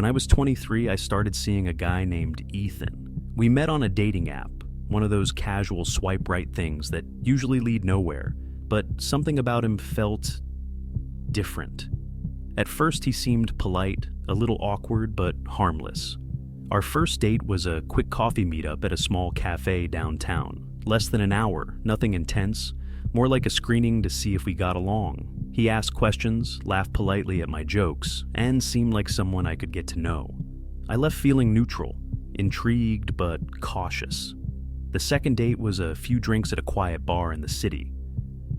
When I was 23, I started seeing a guy named Ethan. We met on a dating app, one of those casual swipe right things that usually lead nowhere, but something about him felt different. At first, he seemed polite, a little awkward, but harmless. Our first date was a quick coffee meetup at a small cafe downtown. Less than an hour, nothing intense, more like a screening to see if we got along. He asked questions, laughed politely at my jokes, and seemed like someone I could get to know. I left feeling neutral, intrigued but cautious. The second date was a few drinks at a quiet bar in the city.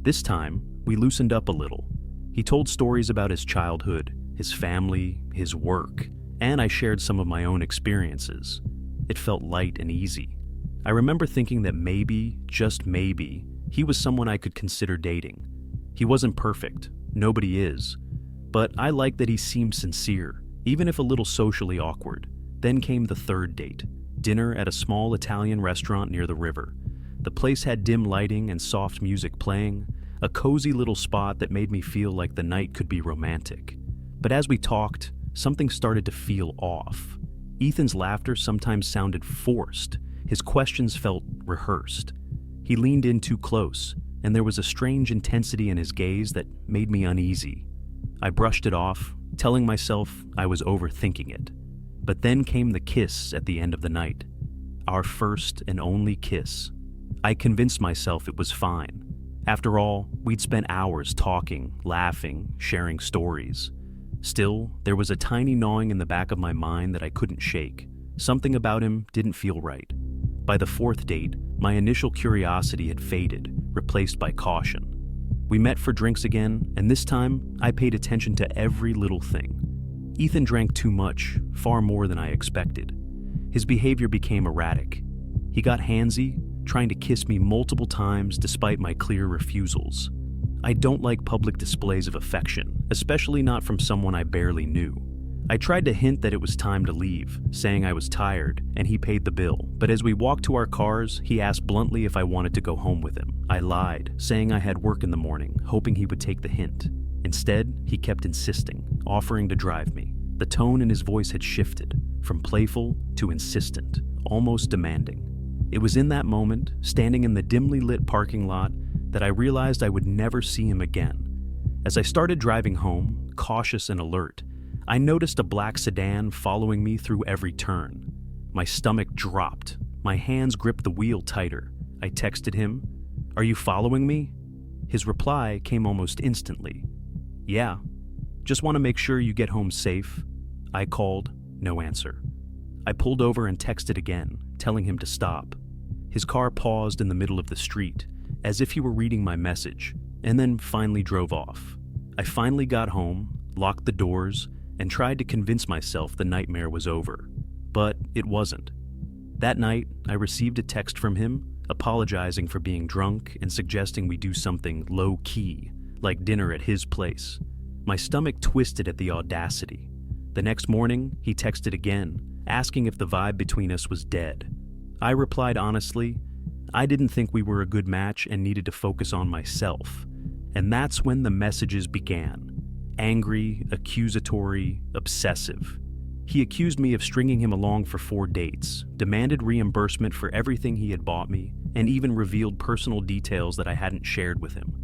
This time, we loosened up a little. He told stories about his childhood, his family, his work, and I shared some of my own experiences. It felt light and easy. I remember thinking that maybe, just maybe, he was someone I could consider dating. He wasn't perfect, nobody is, but I liked that he seemed sincere, even if a little socially awkward. Then came the third date, dinner at a small Italian restaurant near the river. The place had dim lighting and soft music playing, a cozy little spot that made me feel like the night could be romantic. But as we talked, something started to feel off. Ethan's laughter sometimes sounded forced. His questions felt rehearsed. He leaned in too close, and there was a strange intensity in his gaze that made me uneasy. I brushed it off, telling myself I was overthinking it. But then came the kiss at the end of the night. Our first and only kiss. I convinced myself it was fine. After all, we'd spent hours talking, laughing, sharing stories. Still, there was a tiny gnawing in the back of my mind that I couldn't shake. Something about him didn't feel right. By the fourth date, my initial curiosity had faded, replaced by caution. We met for drinks again, and this time, I paid attention to every little thing. Ethan drank too much, far more than I expected. His behavior became erratic. He got handsy, trying to kiss me multiple times despite my clear refusals. I don't like public displays of affection, especially not from someone I barely knew. I tried to hint that it was time to leave, saying I was tired, and he paid the bill. But as we walked to our cars, he asked bluntly if I wanted to go home with him. I lied, saying I had work in the morning, hoping he would take the hint. Instead, he kept insisting, offering to drive me. The tone in his voice had shifted, from playful to insistent, almost demanding. It was in that moment, standing in the dimly lit parking lot, that I realized I would never see him again. As I started driving home, cautious and alert, I noticed a black sedan following me through every turn. My stomach dropped. My hands gripped the wheel tighter. I texted him, "Are you following me?" His reply came almost instantly. "Yeah. Just want to make sure you get home safe." I called, no answer. I pulled over and texted again, telling him to stop. His car paused in the middle of the street, as if he were reading my message, and then finally drove off. I finally got home, locked the doors, and tried to convince myself the nightmare was over. But it wasn't. That night, I received a text from him, apologizing for being drunk and suggesting we do something low-key, like dinner at his place. My stomach twisted at the audacity. The next morning, he texted again, asking if the vibe between us was dead. I replied honestly, I didn't think we were a good match and needed to focus on myself. And that's when the messages began. Angry, accusatory, obsessive. He accused me of stringing him along for 4 dates, demanded reimbursement for everything he had bought me, and even revealed personal details that I hadn't shared with him.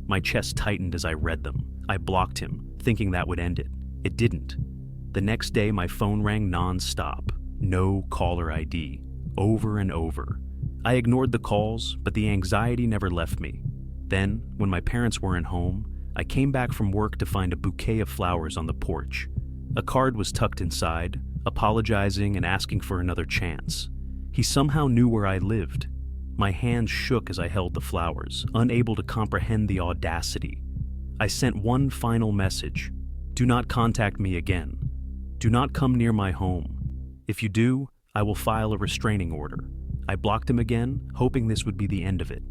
My chest tightened as I read them. I blocked him, thinking that would end it. It didn't. The next day, my phone rang non-stop. No caller ID. Over and over. I ignored the calls, but the anxiety never left me. Then, when my parents weren't home, I came back from work to find a bouquet of flowers on the porch. A card was tucked inside, apologizing and asking for another chance. He somehow knew where I lived. My hands shook as I held the flowers, unable to comprehend the audacity. I sent one final message. Do not contact me again. Do not come near my home. If you do, I will file a restraining order. I blocked him again, hoping this would be the end of it.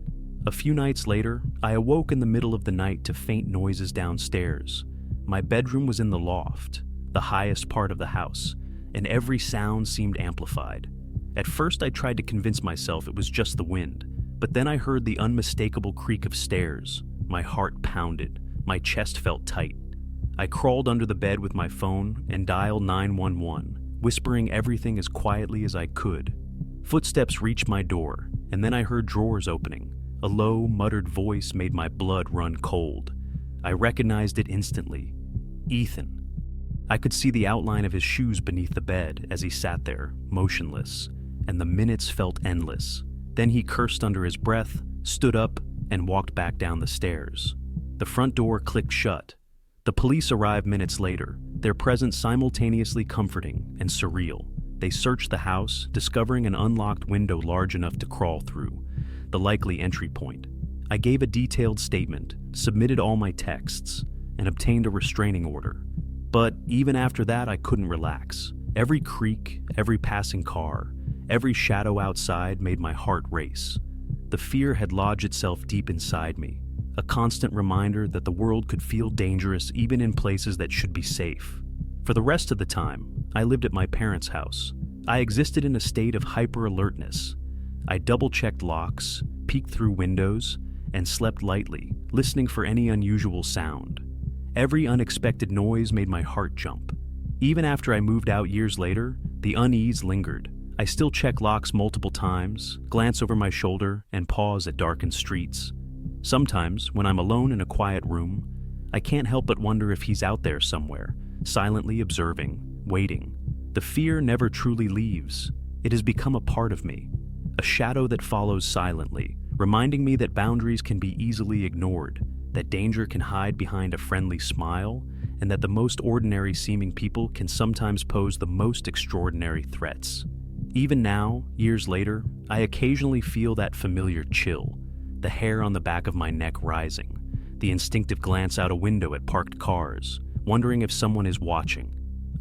A few nights later, I awoke in the middle of the night to faint noises downstairs. My bedroom was in the loft, the highest part of the house, and every sound seemed amplified. At first, I tried to convince myself it was just the wind, but then I heard the unmistakable creak of stairs. My heart pounded. My chest felt tight. I crawled under the bed with my phone and dialed 911, whispering everything as quietly as I could. Footsteps reached my door, and then I heard drawers opening. A low, muttered voice made my blood run cold. I recognized it instantly. Ethan. I could see the outline of his shoes beneath the bed as he sat there, motionless, and the minutes felt endless. Then he cursed under his breath, stood up, and walked back down the stairs. The front door clicked shut. The police arrived minutes later, their presence simultaneously comforting and surreal. They searched the house, discovering an unlocked window large enough to crawl through, the likely entry point. I gave a detailed statement, submitted all my texts, and obtained a restraining order. But even after that, I couldn't relax. Every creak, every passing car, every shadow outside made my heart race. The fear had lodged itself deep inside me, a constant reminder that the world could feel dangerous even in places that should be safe. For the rest of the time, I lived at my parents' house. I existed in a state of hyper-alertness. I double-checked locks, peeked through windows, and slept lightly, listening for any unusual sound. Every unexpected noise made my heart jump. Even after I moved out years later, the unease lingered. I still check locks multiple times, glance over my shoulder, and pause at darkened streets. Sometimes, when I'm alone in a quiet room, I can't help but wonder if he's out there somewhere, silently observing, waiting. The fear never truly leaves. It has become a part of me, a shadow that follows silently, reminding me that boundaries can be easily ignored, that danger can hide behind a friendly smile, and that the most ordinary-seeming people can sometimes pose the most extraordinary threats. Even now, years later, I occasionally feel that familiar chill, the hair on the back of my neck rising, the instinctive glance out a window at parked cars, wondering if someone is watching.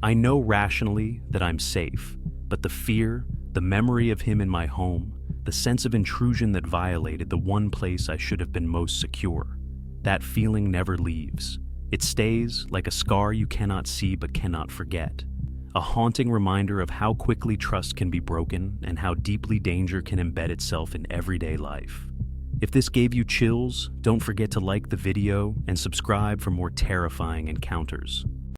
I know rationally that I'm safe, but the fear, the memory of him in my home, the sense of intrusion that violated the one place I should have been most secure, that feeling never leaves. It stays like a scar you cannot see but cannot forget, a haunting reminder of how quickly trust can be broken and how deeply danger can embed itself in everyday life. If this gave you chills, don't forget to like the video and subscribe for more terrifying encounters.